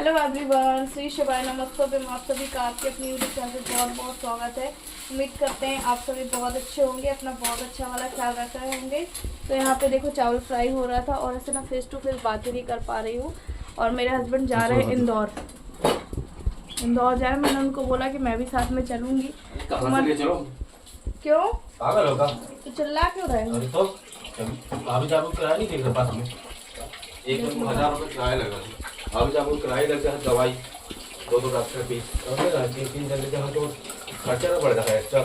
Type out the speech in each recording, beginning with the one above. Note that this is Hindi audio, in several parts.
हेलो एवरीवन, श्री शिवाय नमस्ते में आप सभी का आपके अपनी यूट्यूब चैनल पर बहुत बहुत स्वागत है। उम्मीद करते हैं आप सभी बहुत अच्छे होंगे, अपना बहुत अच्छा वाला ख्याल रख रहे होंगे। तो यहाँ पे देखो चावल फ्राई हो रहा था और ऐसे ना फेस टू फेस बातें नहीं कर पा रही हूँ। और मेरे हस्बैंड जा रहे हैं इंदौर जा रहे हैं। मैंने उनको बोला कि मैं भी साथ में चलूँगी। क्यों पागल होगा तो चिल्ला क्यों रहे हो? तो अभी जब किराया नहीं देख रहे पास में 1 दिन 1000 रुपये किराया लगा। अभी जब किराया लग जाए दवाई 2 डॉक्टर फीस 3 जगह जहाँ तो खर्चा ना बढ़ रहा है एक्स्ट्रा।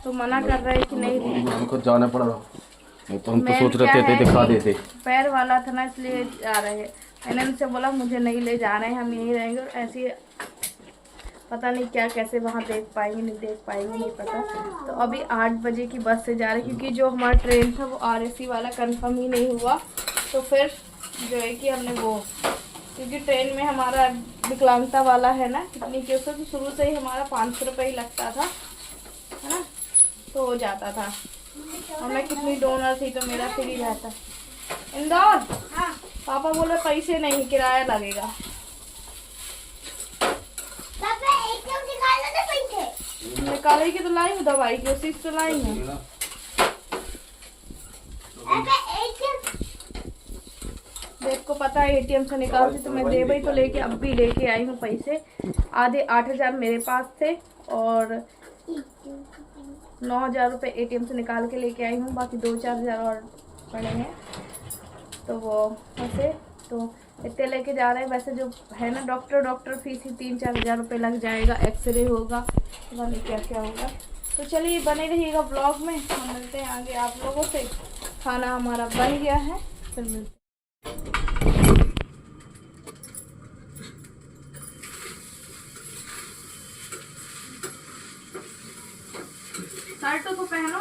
तो मना कर रहे हैं कि नहीं, हमको जाना पड़ रहा। तो हम तो सोच रहे थे दिखा देते। पैर वाला था ना इसलिए जा रहे हैं। मैंने उनसे बोला मुझे नहीं ले जाना है, हम यहीं रहेंगे। और ऐसे पता नहीं क्या कैसे वहाँ देख पाएंगे नहीं देख पाएंगे नहीं पता। तो अभी 8 बजे की बस से जा रहे हैं, क्योंकि जो हमारा ट्रेन था वो RSC वाला कंफर्म ही नहीं हुआ। तो फिर जो है कि हमने वो, क्योंकि ट्रेन में हमारा विकलांगता वाला है ना कितनी की, उससे तो शुरू से ही हमारा 500 रुपये ही लगता था, है ना, तो हो जाता था। और मैं कितनी डोनर थी तो मेरा फ्री रहता। इंदौर पापा बोले पैसे नहीं, किराया लगेगा। निकाले की तो लाई हूँ दवाई की, उसी से लाई हूँ। देख को पता है ATM से निकालती तो मैं दे भाई तो लेके अब भी लेके आई हूँ पैसे। आधे 8000 मेरे पास थे और 9000 रुपये ATM से निकाल के लेके आई हूँ। बाकी 2-4 हज़ार और पड़े हैं, तो वो वैसे तो इतने लेके जा रहे हैं। वैसे जो है ना डॉक्टर फीस ही 3-4 हज़ार रुपये लग जाएगा। एक्सरे होगा, पता नहीं क्या क्या होगा। तो चलिए बने रहिएगा ब्लॉग में, हम मिलते हैं आगे आप लोगों से। खाना हमारा बन गया है, फिर मिलते हैं। शर्ट तो पहनो,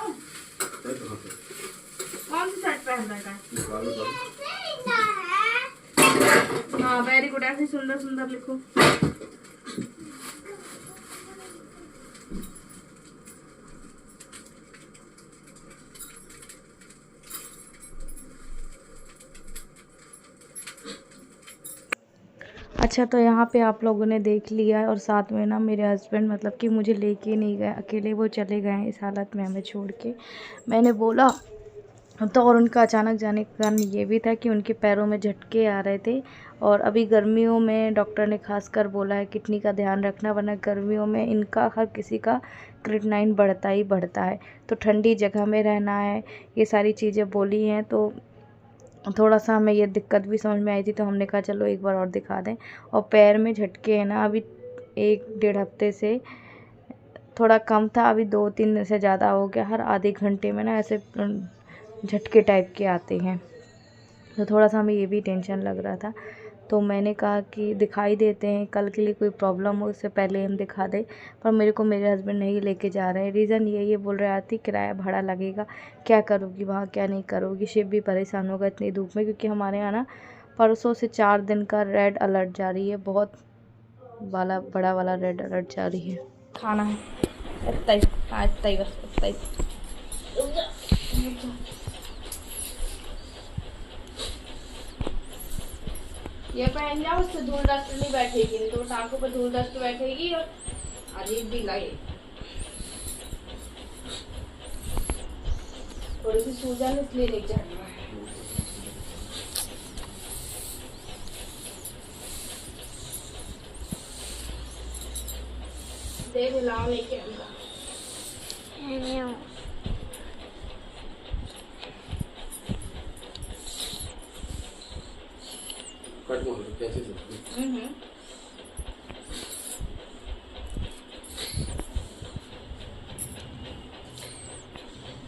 कौन सी शर्ट पहन रहा है? हाँ वेरी गुड, ऐसे सुंदर सुंदर लिखो। अच्छा, तो यहाँ पे आप लोगों ने देख लिया है और साथ में ना मेरे हस्बैंड मतलब कि मुझे लेके नहीं गए, अकेले वो चले गए हैं इस हालत में हमें छोड़ के। मैंने बोला तो, और उनका अचानक जाने का कारण ये भी था कि उनके पैरों में झटके आ रहे थे। और अभी गर्मियों में डॉक्टर ने खासकर बोला है किडनी का ध्यान रखना, वरना गर्मियों में इनका हर किसी का क्रिएटिनिन बढ़ता ही बढ़ता है। तो ठंडी जगह में रहना है, ये सारी चीज़ें बोली हैं। तो थोड़ा सा हमें ये दिक्कत भी समझ में आई थी, तो हमने कहा चलो एक बार और दिखा दें। और पैर में झटके हैं ना, अभी 1-1.5 हफ्ते से थोड़ा कम था, अभी 2-3 दिन से ज़्यादा हो गया। हर आधे घंटे में ना ऐसे झटके टाइप के आते हैं। तो थोड़ा सा हमें ये भी टेंशन लग रहा था। तो मैंने कहा कि दिखाई देते हैं, कल के लिए कोई प्रॉब्लम हो इससे पहले हम दिखा दें। पर मेरे हस्बैंड नहीं लेके जा रहे हैं। रीज़न ये बोल रहे आती किराया भाड़ा लगेगा, क्या करोगी वहाँ, क्या नहीं करोगी। शिव भी परेशान होगा इतनी धूप में, क्योंकि हमारे यहाँ ना परसों से 4 दिन का रेड अलर्ट जारी है, बहुत बड़ा वाला रेड अलर्ट जारी है। खाना है इतना ही बस इतना ही। ये पहन जाओ, उससे धूल डस्ट नहीं बैठेगी, नहीं तो टांगों पर धूल डस्ट बैठेगी और अजीब भी लगेगी। थोड़ी सी सूजन इसलिए नहीं चढ़ी है। देख लाओ लेके आऊंगा।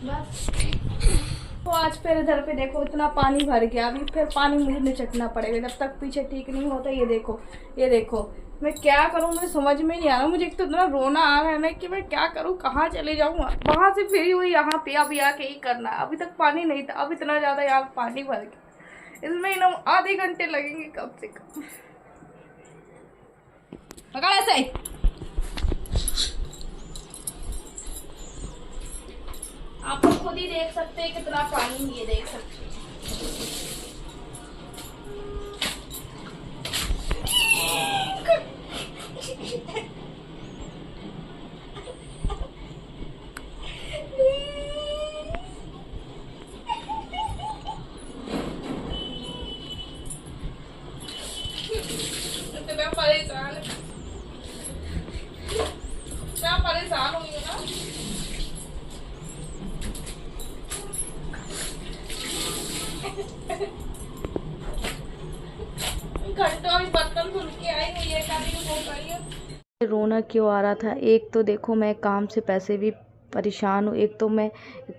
बस तो आज फिर इधर पे देखो इतना पानी भर गया, अभी फिर पानी मुझे निचकना पड़ेगा जब तक पीछे ठीक नहीं होता। ये देखो मैं क्या करूं, मुझे समझ में नहीं आ रहा। मुझे एक तो इतना रोना आ रहा है ना कि मैं क्या करूं, कहाँ चले जाऊं। वहां से फिर वही यहाँ पे अभी आके ही करना। अभी तक पानी नहीं था, अब इतना ज्यादा यहाँ पानी भर गया। इसमें ना आधे घंटे लगेंगे कम से कम। पकड़ ऐसे आप लोग खुद ही देख सकते हैं कितना पानी, ये देख सकते हैं। मैं परेशान हुई हूँ ना। घंटों अभी बर्तन धुल के आई हुई है, कभी वो करिए। रोना क्यों आ रहा था, एक तो देखो मैं काम से पैसे भी परेशान हूँ, एक तो मैं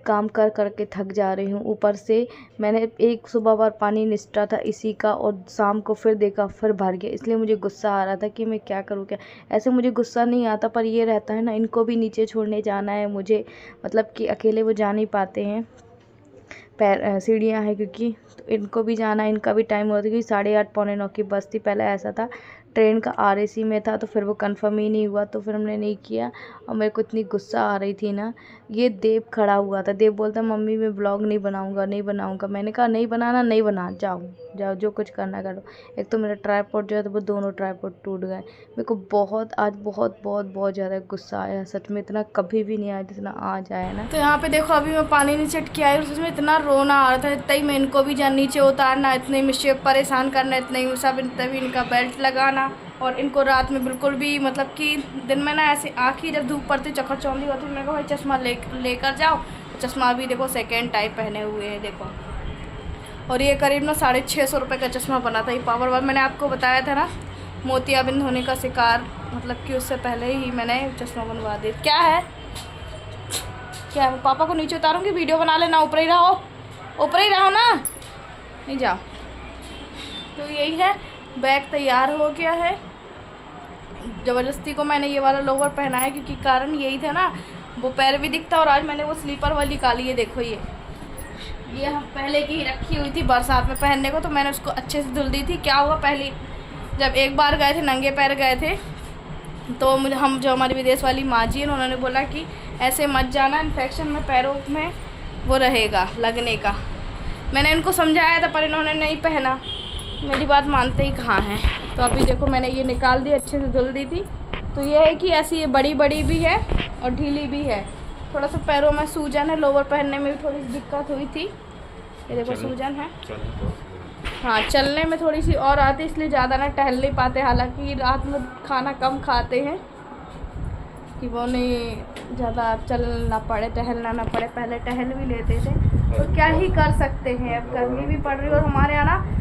काम कर कर के थक जा रही हूँ, ऊपर से मैंने एक सुबह बार पानी निस्टा था इसी का और शाम को फिर देखा फिर भर गया, इसलिए मुझे गुस्सा आ रहा था कि मैं क्या करूँ क्या। ऐसे मुझे गुस्सा नहीं आता, पर ये रहता है ना, इनको भी नीचे छोड़ने जाना है मुझे, मतलब कि अकेले वो जा नहीं पाते हैं, पैर सीढ़ियाँ हैं क्योंकि, तो इनको भी जाना, इनका भी टाइम होता है क्योंकि 8:30 पौने 9 की बस थी। पहले ऐसा था ट्रेन का RAC में था, तो फिर वो कंफर्म ही नहीं हुआ, तो फिर हमने नहीं किया। और मेरे को इतनी गुस्सा आ रही थी ना, ये देव खड़ा हुआ था, देव बोलता मम्मी मैं ब्लॉग नहीं बनाऊंगा नहीं बनाऊंगा। मैंने कहा नहीं बनाना नहीं बना, जाओ जाओ जो कुछ करना करो। एक तो मेरा ट्राइपॉड जो है तो वो दोनों ट्राइपॉड टूट गए। मेरे को बहुत आज बहुत बहुत बहुत ज़्यादा गुस्सा आया, सच में इतना कभी भी नहीं आया जितना आज आया ना। तो यहाँ पे देखो अभी मैं पानी नीचे के आई, उसमें इतना रोना आ रहा था, इतना ही मैं इनको भी जान नीचे उतारना, इतने मुझे परेशान करना, इतने ही सब तभी इनका बेल्ट लगाना, और इनको रात में बिल्कुल भी मतलब कि दिन में ना ऐसे आँखी जब धूप पड़ती चक्कर चौंधी होती, मेरे को भाई चश्मा लेकर जाओ। चश्मा भी देखो सेकेंड टाइप पहने हुए हैं देखो, और ये करीब ना 650 रुपये का चश्मा बना था। ये पावर वाला मैंने आपको बताया था ना, मोतियाबिंद होने का शिकार, मतलब कि उससे पहले ही मैंने चश्मा बनवा दिया। क्या है क्या, पापा को नीचे उतारूंगी, वीडियो बना लेना, ऊपर ही रहो ना, नहीं जाओ। तो यही है, बैग तैयार हो गया है। ज़बरदस्ती को मैंने ये वाला लोवर पहना है क्योंकि कारण यही था ना, वो पैर भी दिखता, और आज मैंने वो स्लीपर वाली निकाली है देखो, ये हम पहले की ही रखी हुई थी बरसात में पहनने को, तो मैंने उसको अच्छे से धुल दी थी। क्या हुआ, पहले जब एक बार गए थे नंगे पैर गए थे, तो मुझे हम जो हमारी विदेश वाली माँ जी हैं उन्होंने बोला कि ऐसे मत जाना, इन्फेक्शन में पैरों में वो रहेगा लगने का। मैंने इनको समझाया था पर इन्होंने नहीं पहना, मेरी बात मानते ही कहाँ हैं। तो अभी देखो मैंने ये निकाल दी, अच्छे से धुल दी थी। तो ये है कि ऐसी ये बड़ी बड़ी भी है और ढीली भी है। थोड़ा सा पैरों में सूजन है, लोवर पहनने में भी थोड़ी सी दिक्कत हुई थी, ये देखो सूजन है। हाँ चलने में थोड़ी सी और आती, इसलिए ज़्यादा ना टहल नहीं पाते, हालांकि रात में खाना कम खाते हैं कि वो नहीं ज़्यादा चलना पड़े, टहलना ना पड़े। पहले टहल भी लेते थे, तो क्या ही कर सकते हैं, अब गर्मी भी पड़ रही है। और हमारे यहाँ ना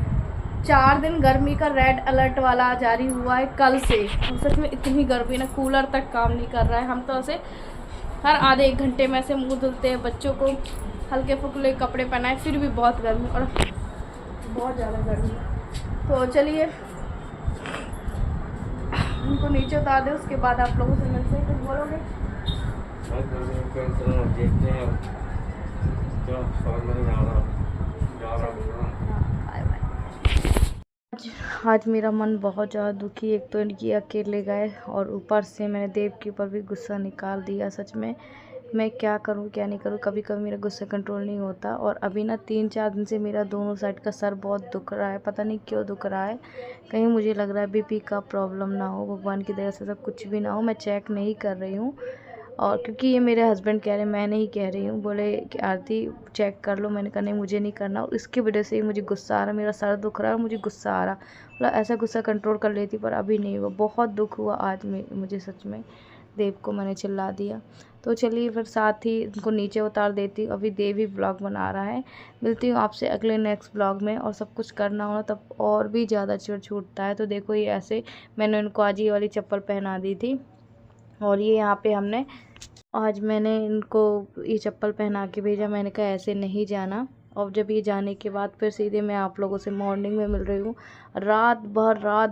4 दिन गर्मी का रेड अलर्ट वाला जारी हुआ है कल से। सच में इतनी गर्मी ना, कूलर तक काम नहीं कर रहा है। हम तो ऐसे हर आधे 1 घंटे में से मुँह धुलते हैं, बच्चों को हल्के फुल्के कपड़े पहनाए, फिर भी बहुत गर्मी और बहुत ज़्यादा गर्मी। तो चलिए उनको नीचे उतार दे, उसके बाद आप लोगों से मिलते हैं। कुछ बोलोगे? देखते हैं क्या समझ में नहीं आ रहा। Bye bye. आज मेरा मन बहुत ज़्यादा दुखी, एक तो इनकी अकेले गए और ऊपर से मैंने देव के ऊपर भी गुस्सा निकाल दिया। सच में मैं क्या करूं क्या नहीं करूं, कभी कभी मेरा गुस्सा कंट्रोल नहीं होता। और अभी ना 3-4 दिन से मेरा दोनों साइड का सर बहुत दुख रहा है, पता नहीं क्यों दुख रहा है। कहीं मुझे लग रहा है BP का प्रॉब्लम ना हो, भगवान की दया से सब कुछ भी ना हो। मैं चेक नहीं कर रही हूँ, और क्योंकि ये मेरे हस्बैंड कह रहे हैं, मैं नहीं कह रही हूँ, बोले कि आरती चेक कर लो। मैंने कहा नहीं मुझे नहीं करना, और इसकी वजह से ही मुझे गुस्सा आ रहा, मेरा सर दुख रहा है और मुझे गुस्सा आ रहा। मतलब ऐसा गुस्सा कंट्रोल कर लेती पर अभी नहीं हुआ। बहुत दुख हुआ आज मुझे सच में, देव को मैंने चिल्ला दिया। तो चलिए फिर साथ ही इनको नीचे उतार देती हूँ। अभी देव ही ब्लॉग बना रहा है। मिलती हूँ आपसे अगले नेक्स्ट ब्लॉग में। और सब कुछ करना हो तब और भी ज़्यादा चिढ़ छूटता है। तो देखो ये ऐसे मैंने उनको आज ये वाली चप्पल पहना दी थी, और ये यहाँ पे आज मैंने इनको ये चप्पल पहना के भेजा। मैंने कहा ऐसे नहीं जाना। और जब ये जाने के बाद फिर सीधे मैं आप लोगों से मॉर्निंग में मिल रही हूँ। रात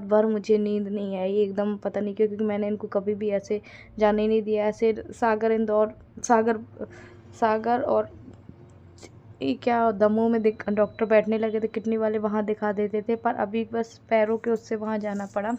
भर मुझे नींद नहीं आई एकदम, पता नहीं क्यों, क्योंकि मैंने इनको कभी भी ऐसे जाने नहीं दिया। ऐसे सागर और ये क्या दमोह में डॉक्टर बैठने लगे थे किडनी वाले, वहाँ दिखा देते थे, पर अभी बस पैरों के उससे वहाँ जाना पड़ा।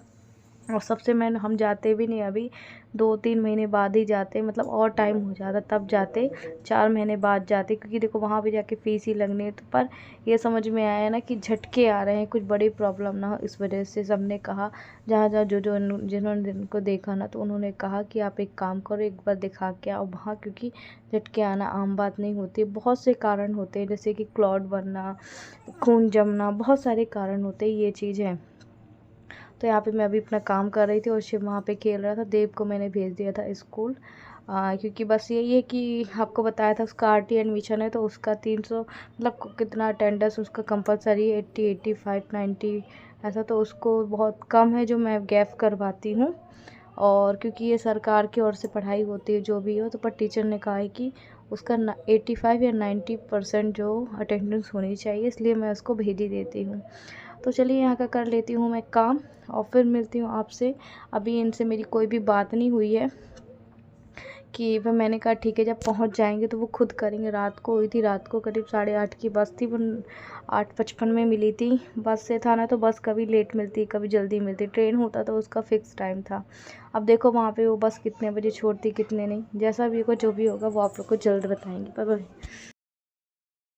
और सबसे मेन हम जाते भी नहीं अभी, 2-3 महीने बाद ही जाते, मतलब और टाइम हो जाता तब जाते, 4 महीने बाद जाते, क्योंकि देखो वहाँ भी जाके फ़ीस ही लगनी है। तो पर ये समझ में आया ना कि झटके आ रहे हैं, कुछ बड़ी प्रॉब्लम ना हो, इस वजह से सबने कहा, जहाँ जो जो जिन्होंने इनको देखा ना, तो उन्होंने कहा कि आप एक काम करो, एक बार दिखा के आओ वहाँ, क्योंकि झटके आना आम बात नहीं होती है। बहुत से कारण होते हैं, जैसे कि क्लॉट बनना, खून जमना, बहुत सारे कारण होते हैं, ये चीज़ है। तो यहाँ पे मैं अभी अपना काम कर रही थी और शिव वहाँ पे खेल रहा था। देव को मैंने भेज दिया था स्कूल, क्योंकि बस यही है कि आपको बताया था उसका आरटी एडमिशन है, तो उसका 300 मतलब कितना अटेंडेंस उसका कंपलसरी है, 80, 85, 90 ऐसा, तो उसको बहुत कम है जो मैं गैप करवाती हूँ। और क्योंकि ये सरकार की ओर से पढ़ाई होती है जो भी हो, तो पर टीचर ने कहा है कि उसका 85 या 90% जो अटेंडेंस होनी चाहिए, इसलिए मैं उसको भेज ही देती हूँ। तो चलिए यहाँ का कर लेती हूँ मैं काम और फिर मिलती हूँ आपसे। अभी इनसे मेरी कोई भी बात नहीं हुई है कि फिर मैंने कहा ठीक है जब पहुँच जाएंगे तो वो खुद करेंगे। रात को हुई थी, रात को करीब 8:30 की बस थी, वो 8:55 में मिली थी। बस से था ना, तो बस कभी लेट मिलती कभी जल्दी मिलती, ट्रेन होता तो उसका फ़िक्स टाइम था। अब देखो वहाँ पे वो बस कितने बजे छोड़ती कितने नहीं, जैसा भी होगा जो भी होगा वो आप लोग को जल्द बताएंगे। Bye bye.